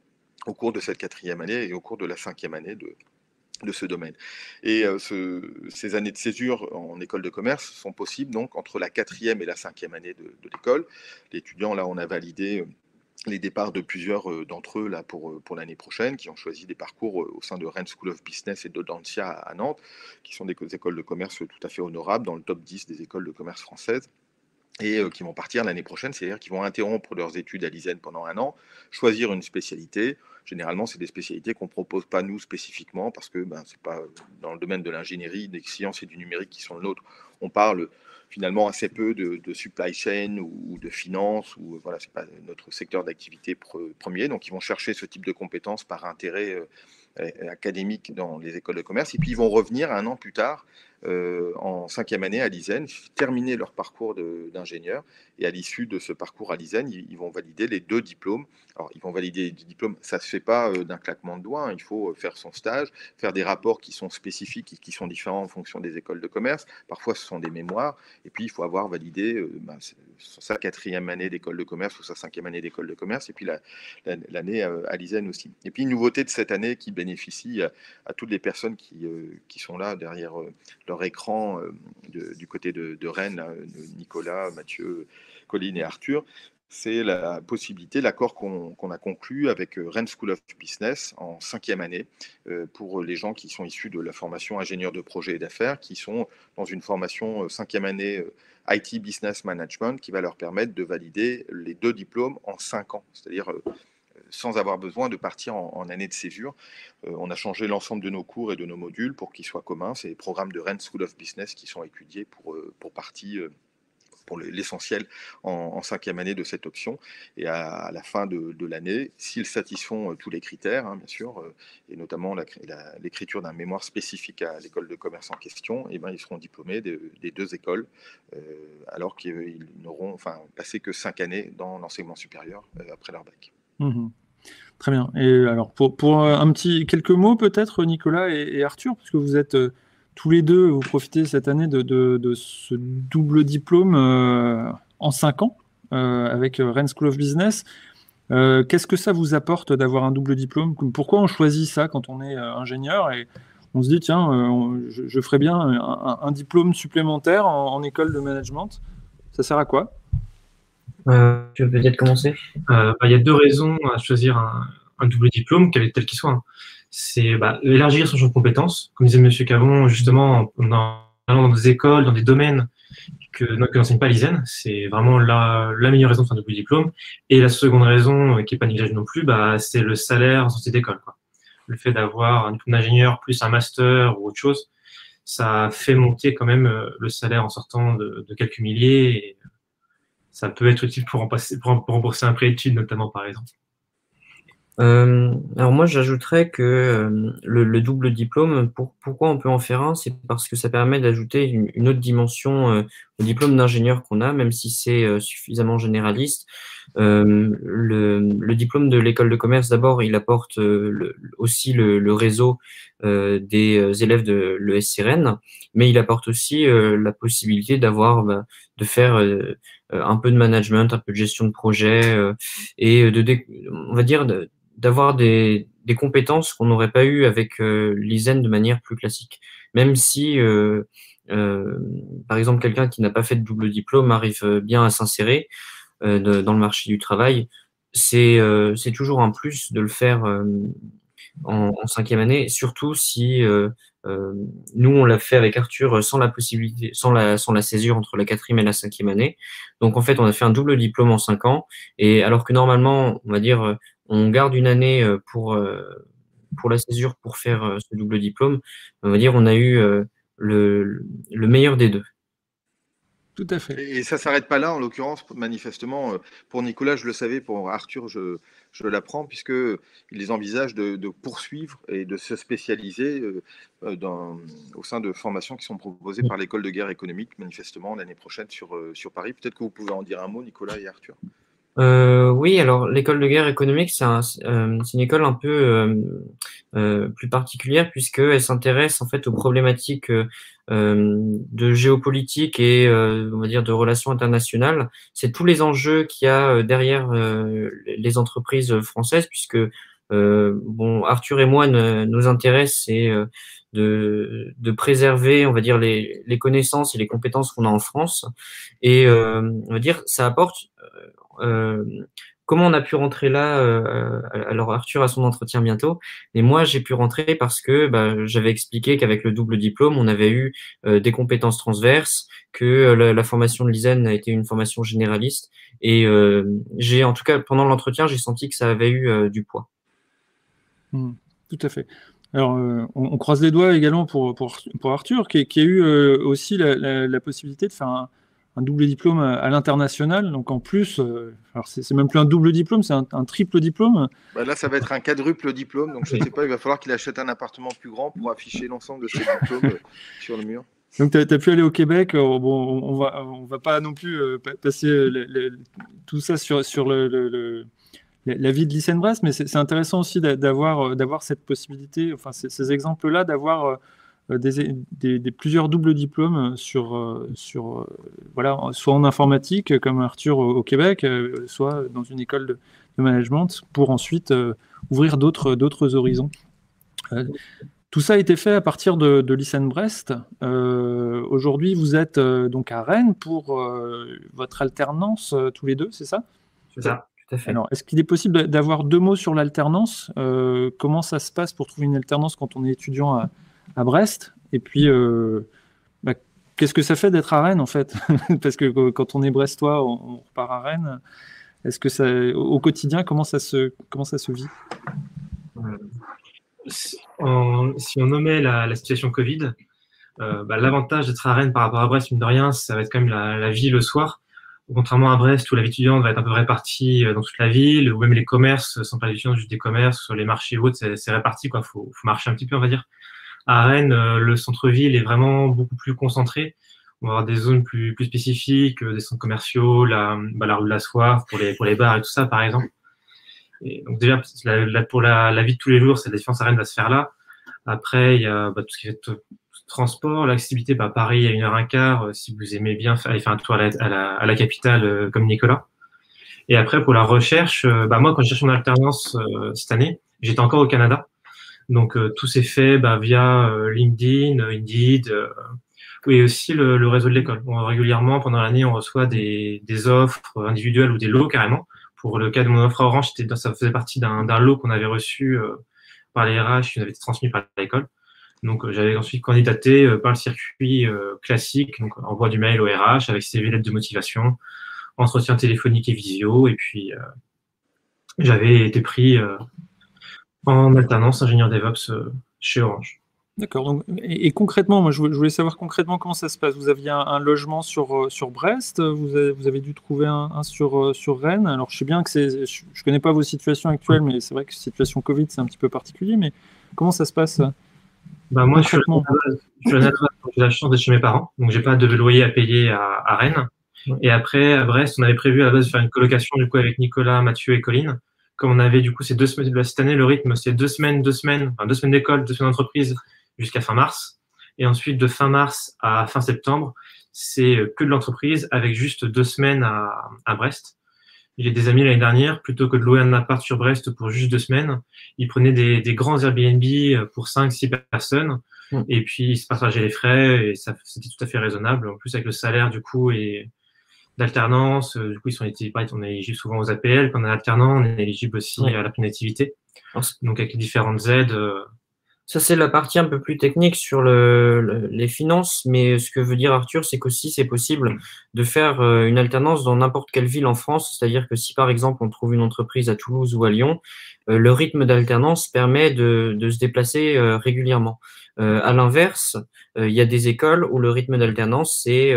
au cours de cette 4e année et au cours de la 5e année de ce domaine. Et ces années de césure en école de commerce sont possibles donc entre la 4e et la 5e année de l'école. L'étudiant, là, on a validé les départs de plusieurs d'entre eux là, pour l'année prochaine, qui ont choisi des parcours au sein de Rennes School of Business et d'Audencia à Nantes, qui sont des écoles de commerce tout à fait honorables dans le top 10 des écoles de commerce françaises, et qui vont partir l'année prochaine, c'est-à-dire qu'ils vont interrompre leurs études à l'ISEN pendant un an, choisir une spécialité. Généralement, c'est des spécialités qu'on ne propose pas nous spécifiquement, parce que ce n'est pas dans le domaine de l'ingénierie, des sciences et du numérique qui sont le nôtre. On parle finalement assez peu de supply chain ou de finance, ou voilà, c'est pas notre secteur d'activité premier. Donc, ils vont chercher ce type de compétences par intérêt académique dans les écoles de commerce, et puis ils vont revenir un an plus tard en 5e année à l'ISEN, terminer leur parcours d'ingénieur, et à l'issue de ce parcours à l'ISEN, ils vont valider les 2 diplômes. Alors, ils vont valider les diplômes, ça ne se fait pas d'un claquement de doigts, hein. Il faut faire son stage, faire des rapports qui sont spécifiques et qui sont différents en fonction des écoles de commerce. Parfois, ce sont des mémoires, et puis il faut avoir validé sa 4e année d'école de commerce ou sa 5e année d'école de commerce, et puis l'année à l'ISEN aussi. Et puis, une nouveauté de cette année qui bénéficie à toutes les personnes qui sont là derrière leur écran du côté de Rennes, Nicolas, Mathieu, Colline et Arthur, c'est la possibilité, l'accord qu'on a conclu avec Rennes School of Business en 5e année pour les gens qui sont issus de la formation ingénieur de projet et d'affaires, qui sont dans une formation 5e année IT Business Management, qui va leur permettre de valider les 2 diplômes en 5 ans, c'est-à-dire sans avoir besoin de partir en année de césure. On a changé l'ensemble de nos cours et de nos modules pour qu'ils soient communs. C'est les programmes de Rennes School of Business qui sont étudiés pour partie, pour l'essentiel, en 5e année de cette option. Et à la fin de l'année, s'ils satisfont tous les critères, hein, bien sûr, et notamment l'écriture d'un mémoire spécifique à l'école de commerce en question, et ils seront diplômés des 2 écoles, alors qu'ils n'auront passé que 5 années dans l'enseignement supérieur après leur bac. Mmh. Très bien. Et alors, pour quelques mots peut-être, Nicolas et Arthur, parce que vous êtes tous les deux, vous profitez cette année de ce double diplôme en 5 ans avec Rennes School of Business. Qu'est-ce que ça vous apporte d'avoir un double diplôme? Pourquoi on choisit ça quand on est ingénieur et on se dit, tiens, je ferais bien un diplôme supplémentaire en école de management? Ça sert à quoi? Tu veux peut-être commencer? Il y a 2 raisons à choisir un double diplôme, tel qu'il soit. C'est élargir son champ de compétences. Comme disait M. Cavon, justement, en allant dans des écoles, dans des domaines que n'enseigne pas l'ISEN, c'est vraiment la meilleure raison de faire un double diplôme. Et la seconde raison, qui n'est pas négligeable non plus, c'est le salaire en sortie d'école. Le fait d'avoir un diplôme d'ingénieur plus un master ou autre chose, ça fait monter quand même le salaire en sortant de quelques milliers. Et ça peut être utile pour rembourser un prêt d'études, notamment, par exemple. Alors moi, j'ajouterais que le double diplôme, pourquoi on peut en faire un, c'est parce que ça permet d'ajouter une autre dimension au diplôme d'ingénieur qu'on a, même si c'est suffisamment généraliste. Le diplôme de l'école de commerce, d'abord, il apporte aussi le réseau des élèves de l'ESCRN, mais il apporte aussi la possibilité de faire un peu de management, un peu de gestion de projet et on va dire d'avoir des compétences qu'on n'aurait pas eues avec l'ISEN de manière plus classique. Même si, par exemple, quelqu'un qui n'a pas fait de double diplôme arrive bien à s'insérer dans le marché du travail, c'est toujours un plus de le faire en cinquième année, surtout si nous, on l'a fait avec Arthur sans la possibilité, sans la césure entre la quatrième et la cinquième année. Donc, en fait, on a fait un double diplôme en 5 ans. Et alors que normalement, on va dire, on garde une année pour la césure pour faire ce double diplôme, on va dire, on a eu le meilleur des deux. Tout à fait. Et ça ne s'arrête pas là, en l'occurrence, manifestement, pour Nicolas, je le savais, pour Arthur, je l'apprends, puisqu'ils envisagent de poursuivre et de se spécialiser au sein de formations qui sont proposées par l'école de guerre économique, manifestement, l'année prochaine sur Paris. Peut-être que vous pouvez en dire un mot, Nicolas et Arthur. Oui, alors l'école de guerre économique, c'est une école un peu plus particulière puisqu'elle s'intéresse en fait aux problématiques de géopolitique et on va dire de relations internationales. C'est tous les enjeux qu'il y a derrière les entreprises françaises puisque bon, Arthur et moi nous intéresse c'est de préserver, on va dire les connaissances et les compétences qu'on a en France et on va dire ça apporte comment on a pu rentrer là alors Arthur a son entretien bientôt, mais moi j'ai pu rentrer parce que j'avais expliqué qu'avec le double diplôme, on avait eu des compétences transverses, que la formation de l'ISEN a été une formation généraliste, et j'ai en tout cas pendant l'entretien, j'ai senti que ça avait eu du poids. Tout à fait. Alors, on croise les doigts également pour Arthur, qui a eu aussi la possibilité de faire un double diplôme à l'international. Donc en plus, alors c'est même plus un double diplôme, c'est un triple diplôme. Là, ça va être un quadruple diplôme. Donc je ne sais pas, il va falloir qu'il achète un appartement plus grand pour afficher l'ensemble de ses diplômes sur le mur. Donc tu as pu aller au Québec. Bon, on va pas non plus passer tout ça sur la vie de l'ICN-Brest, mais c'est intéressant aussi d'avoir cette possibilité, enfin ces exemples-là, d'avoir plusieurs doubles diplômes voilà, soit en informatique comme Arthur au Québec, soit dans une école de management pour ensuite ouvrir d'autres horizons. Tout ça a été fait à partir de l'ICN-Brest. Aujourd'hui, vous êtes donc à Rennes pour votre alternance tous les deux, c'est ça? C'est ça, tout à fait. Alors, est-ce qu'il est possible d'avoir 2 mots sur l'alternance? Comment ça se passe pour trouver une alternance quand on est étudiant à Brest? Et puis, qu'est-ce que ça fait d'être à Rennes, en fait? Parce que quand on est brestois, on repart à Rennes. Est-ce que au quotidien, comment ça se vit? Si on nommait la situation Covid, l'avantage d'être à Rennes par rapport à Brest, mine de rien, ça va être quand même la vie le soir. Contrairement à Brest, où la vie étudiante va être un peu répartie dans toute la ville, ou même les commerces sont pas étudiants, juste des commerces, sur les marchés ou autres, c'est réparti, quoi. Faut marcher un petit peu, on va dire. À Rennes, le centre-ville est vraiment beaucoup plus concentré. On va avoir des zones plus spécifiques, des centres commerciaux, la rue de la Soif pour les bars et tout ça, par exemple. Et donc déjà, pour la vie de tous les jours, cette différence à Rennes va se faire là. Après, il y a tout ce qui est transport, l'accessibilité, Paris à 1h15, si vous aimez bien aller faire un tour à la capitale comme Nicolas. Et après, pour la recherche, moi, quand je cherche mon alternance cette année, j'étais encore au Canada. Donc, tout s'est fait via LinkedIn, Indeed, et aussi le réseau de l'école. Régulièrement, pendant l'année, on reçoit des offres individuelles ou des lots carrément. Pour le cas de mon offre à Orange, ça faisait partie d'un lot qu'on avait reçu par les RH, qui nous avait été transmis par l'école. Donc, j'avais ensuite candidaté par le circuit classique, donc envoi du mail au RH avec CV, lettre de motivation, entretien téléphonique et visio, et puis j'avais été pris en alternance ingénieur DevOps chez Orange. D'accord. Et concrètement, moi, je voulais savoir concrètement comment ça se passe. Vous aviez un logement sur Brest, vous avez dû trouver un sur Rennes. Alors, je sais bien que je connais pas vos situations actuelles, mais c'est vrai que la situation Covid, c'est un petit peu particulier. Mais comment ça se passe? Moi, je suis j'ai la chance d'être chez mes parents, donc j'ai pas de loyer à payer à Rennes. Et après, à Brest, on avait prévu à la base de faire une colocation du coup avec Nicolas, Mathieu et Colline. Comme on avait du coup ces 2 semaines, cette année, le rythme, c'est 2 semaines d'école, 2 semaines d'entreprise jusqu'à fin mars. Et ensuite, de fin mars à fin septembre, c'est que de l'entreprise avec juste 2 semaines à Brest. J'ai des amis l'année dernière, plutôt que de louer un appart sur Brest pour juste 2 semaines, ils prenaient des grands Airbnb pour 5-6 personnes. Et puis, ils se partageaient les frais et c'était tout à fait raisonnable. En plus, avec le salaire, du coup, et d'alternance, du coup, on est éligible souvent aux APL. Quand on est alternant, on est éligible aussi à la prime d'activité. Donc avec les différentes aides. Ça, c'est la partie un peu plus technique sur les finances, mais ce que veut dire Arthur, c'est qu'aussi c'est possible de faire une alternance dans n'importe quelle ville en France. C'est-à-dire que si par exemple on trouve une entreprise à Toulouse ou à Lyon, le rythme d'alternance permet de se déplacer régulièrement. À l'inverse, il y a des écoles où le rythme d'alternance, c'est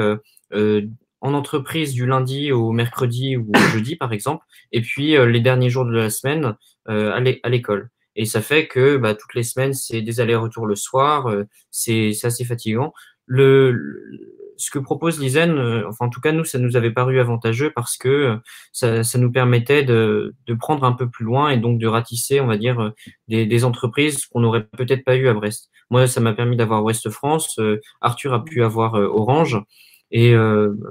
en entreprise du lundi au mercredi ou au jeudi, par exemple, et puis les derniers jours de la semaine à l'école. Et ça fait que toutes les semaines, c'est des allers-retours le soir, c'est assez fatigant. Ce que propose l'ISEN, enfin en tout cas nous, ça nous avait paru avantageux parce que ça nous permettait de prendre un peu plus loin et donc de ratisser, on va dire, des entreprises qu'on n'aurait peut-être pas eu à Brest. Moi, ça m'a permis d'avoir Ouest France, Arthur a pu avoir Orange, et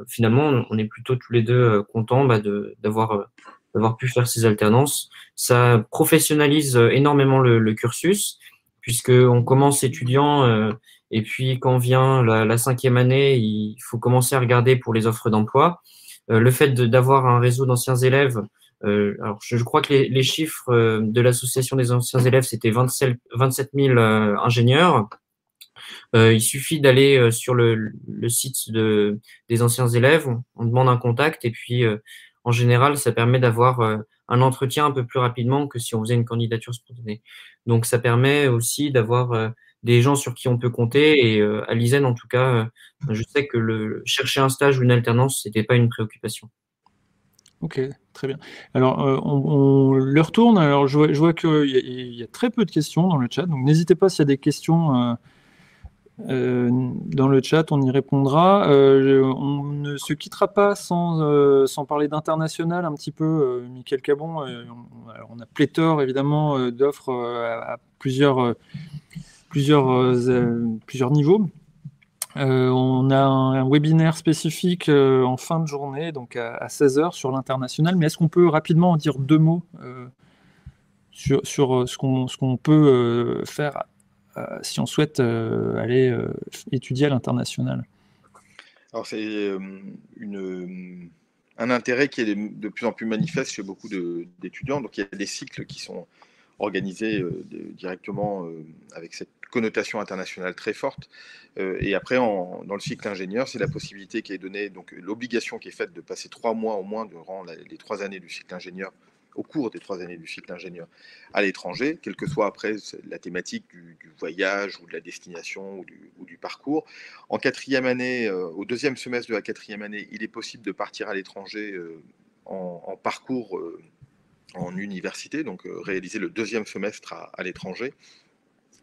finalement, on est plutôt tous les deux contents d'avoir pu faire ces alternances. Ça professionnalise énormément le cursus, puisqu'on commence étudiant et puis quand vient la 5e année, il faut commencer à regarder pour les offres d'emploi. Le fait d'avoir un réseau d'anciens élèves, alors je crois que les chiffres de l'association des anciens élèves, c'était 27 000 ingénieurs. Il suffit d'aller sur le site des anciens élèves, on demande un contact et puis en général, ça permet d'avoir un entretien un peu plus rapidement que si on faisait une candidature spontanée. Donc, ça permet aussi d'avoir des gens sur qui on peut compter. Et à l'ISEN, en tout cas, je sais que chercher un stage ou une alternance, c'était pas une préoccupation. Ok, très bien. Alors, on le retourne. Alors, je vois qu'il y a très peu de questions dans le chat. Donc, n'hésitez pas s'il y a des questions dans le chat, on y répondra. On ne se quittera pas sans parler d'international un petit peu. Mickaël Cabon, on a pléthore évidemment d'offres à plusieurs niveaux. On a un webinaire spécifique en fin de journée, donc à 16h sur l'international. Mais est-ce qu'on peut rapidement en dire 2 mots sur ce qu'on peut faire si on souhaite aller étudier à l'international? Alors, c'est un intérêt qui est de plus en plus manifeste chez beaucoup d'étudiants. Donc, il y a des cycles qui sont organisés directement avec cette connotation internationale très forte. Et après, dans le cycle ingénieur, c'est la possibilité qui est donnée, donc l'obligation qui est faite de passer 3 mois au moins durant les 3 années du cycle ingénieur, au cours des 3 années du cycle ingénieur, à l'étranger, quelle que soit après la thématique du voyage ou de la destination ou du parcours. En 4e année, au 2e semestre de la 4e année, il est possible de partir à l'étranger en parcours en université, donc réaliser le 2e semestre à l'étranger.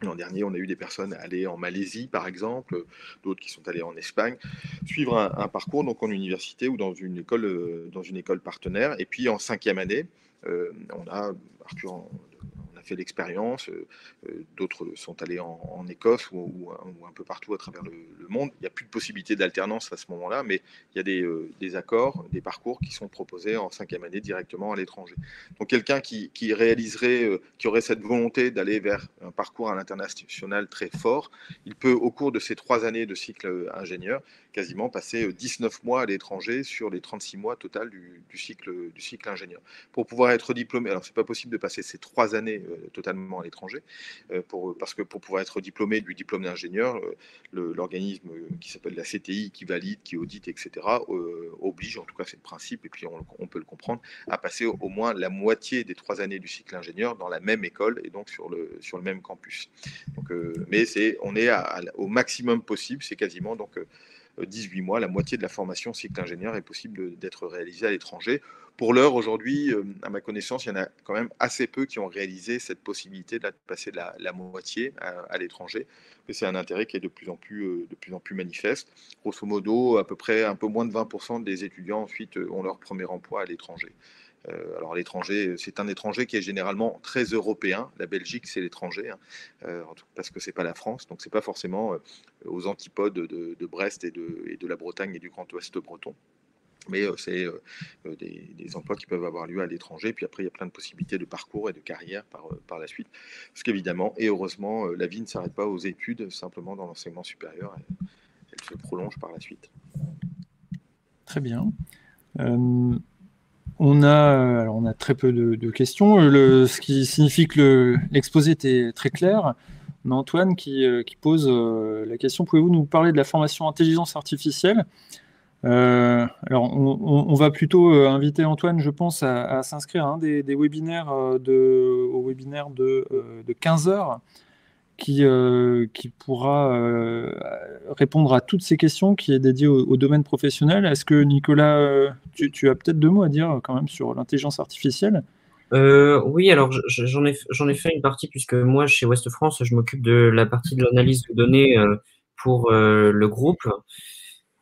L'an dernier, on a eu des personnes aller en Malaisie, par exemple, d'autres qui sont allées en Espagne, suivre un parcours donc en université ou dans une école partenaire. Et puis en 5e année, Arthur on a fait l'expérience, d'autres sont allés en Écosse ou un peu partout à travers le monde. Il n'y a plus de possibilité d'alternance à ce moment-là, mais il y a des accords, des parcours qui sont proposés en 5e année directement à l'étranger. Donc quelqu'un qui réaliserait, qui aurait cette volonté d'aller vers un parcours à l'international très fort, il peut au cours de ces 3 années de cycle ingénieur quasiment passer 19 mois à l'étranger sur les 36 mois total du cycle ingénieur. Pour pouvoir être diplômé, alors c'est pas possible de passer ces 3 années totalement à l'étranger, parce que pour pouvoir être diplômé du diplôme d'ingénieur, l'organisme qui s'appelle la CTI, qui valide, qui audite, etc., oblige, en tout cas c'est le principe, et puis on peut le comprendre, à passer au moins la moitié des 3 années du cycle ingénieur dans la même école et donc sur le même campus. Donc, mais on est au maximum possible, c'est quasiment donc 18 mois, la moitié de la formation cycle ingénieur est possible d'être réalisée à l'étranger. Pour l'heure, aujourd'hui, à ma connaissance, il y en a quand même assez peu qui ont réalisé cette possibilité de passer la moitié à l'étranger. C'est un intérêt qui est de plus en plus manifeste. Grosso modo, à peu près un peu moins de 20% des étudiants ensuite ont leur premier emploi à l'étranger. Alors l'étranger, c'est un étranger qui est généralement très européen. La Belgique, c'est l'étranger, hein, parce que c'est pas la France, donc c'est pas forcément aux antipodes de Brest et de la Bretagne et du Grand Ouest breton. Mais c'est des emplois qui peuvent avoir lieu à l'étranger. Puis après, il y a plein de possibilités de parcours et de carrière par la suite. Parce qu'évidemment, et heureusement, la vie ne s'arrête pas aux études, simplement dans l'enseignement supérieur. Elle se prolonge par la suite. Très bien. On a très peu de questions, ce qui signifie que l'exposé était très clair. On a Antoine qui pose la question, pouvez-vous nous parler de la formation intelligence artificielle? Alors, on va plutôt inviter Antoine, je pense, à s'inscrire à un des webinaires au webinaire de 15 heures qui pourra répondre à toutes ces questions, qui est dédié au domaine professionnel. Est-ce que, Nicolas, tu as peut-être 2 mots à dire quand même sur l'intelligence artificielle? Oui, alors j'en ai fait une partie puisque moi, chez Ouest France, je m'occupe de la partie de l'analyse de données pour le groupe.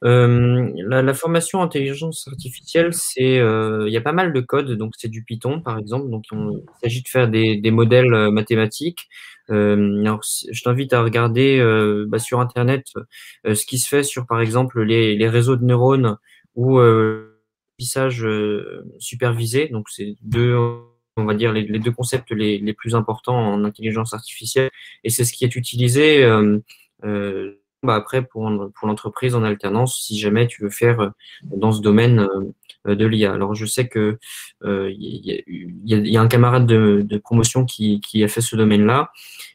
La formation intelligence artificielle, il y a pas mal de code, donc c'est du Python par exemple, donc il s'agit de faire des modèles mathématiques. Alors, je t'invite à regarder sur Internet ce qui se fait sur par exemple les réseaux de neurones ou l'apprentissage supervisé. Donc c'est on va dire les 2 concepts les plus importants en intelligence artificielle, et c'est ce qui est utilisé après pour l'entreprise en alternance, si jamais tu veux faire dans ce domaine de l'IA. Alors je sais que il y a un camarade de promotion qui a fait ce domaine-là,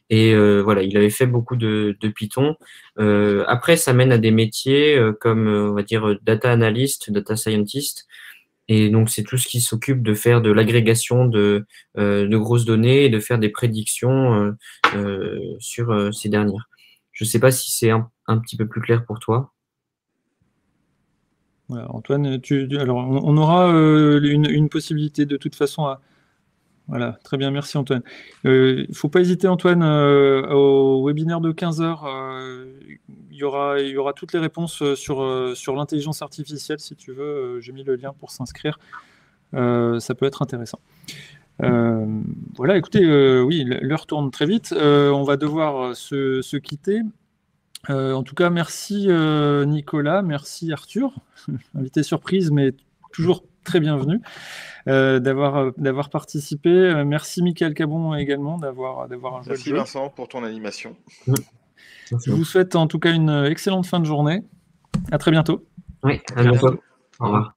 et voilà, il avait fait beaucoup de Python. Après, ça mène à des métiers comme on va dire data analyst, data scientist. Et donc, c'est tout ce qui s'occupe de faire de l'agrégation de grosses données et de faire des prédictions sur ces dernières. Je ne sais pas si c'est un petit peu plus clair pour toi. Voilà, Antoine, alors on aura une possibilité de toute façon à... Voilà, très bien, merci Antoine. Il ne faut pas hésiter, Antoine, au webinaire de 15 heures. Il y aura toutes les réponses sur l'intelligence artificielle, si tu veux. J'ai mis le lien pour s'inscrire. Ça peut être intéressant. Voilà, écoutez, oui, l'heure tourne très vite. On va devoir se quitter. En tout cas, merci Nicolas, merci Arthur, invité surprise, mais toujours très bienvenu d'avoir participé. Merci Michael Cabon également d'avoir joué le jeu. Merci Vincent pour ton animation. Je vous souhaite en tout cas une excellente fin de journée. À très bientôt. Oui, à bientôt. Au revoir.